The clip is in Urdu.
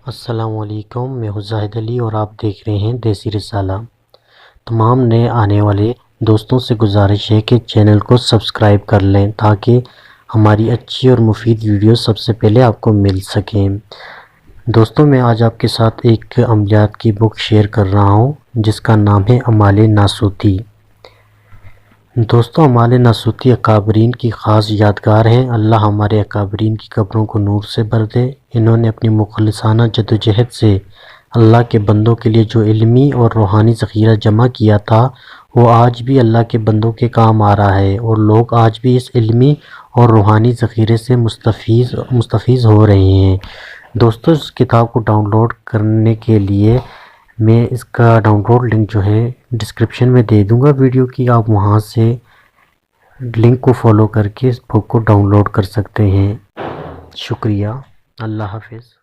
السلام علیکم، میں ہوں زاہد علی اور آپ دیکھ رہے ہیں دیسی رسالہ۔ تمام نئے آنے والے دوستوں سے گزارش ہے کہ چینل کو سبسکرائب کر لیں تاکہ ہماری اچھی اور مفید ویڈیو سب سے پہلے آپ کو مل سکیں۔ دوستوں، میں آج آپ کے ساتھ ایک عملیات کی بک شیئر کر رہا ہوں جس کا نام ہے اعمال ناسوتی۔ دوستوں، اعمال ناسوتی اکابرین کی خاص یادگار ہیں۔ اللہ ہمارے اکابرین کی قبروں کو نور سے بھر دے۔ انہوں نے اپنی مخلصانہ جدوجہد سے اللہ کے بندوں کے لیے جو علمی اور روحانی ذخیرہ جمع کیا تھا وہ آج بھی اللہ کے بندوں کے کام آ رہا ہے، اور لوگ آج بھی اس علمی اور روحانی ذخیرے سے مستفیض ہو رہے ہیں۔ دوستو، اس کتاب کو ڈاؤن لوڈ کرنے کے لیے میں اس کا ڈاؤن لوڈ لنک جو ہے ڈسکرپشن میں دے دوں گا ویڈیو کی، آپ وہاں سے لنک کو فالو کر کے اس بک کو ڈاؤن لوڈ کر سکتے ہیں۔ شکریہ، اللہ حافظ۔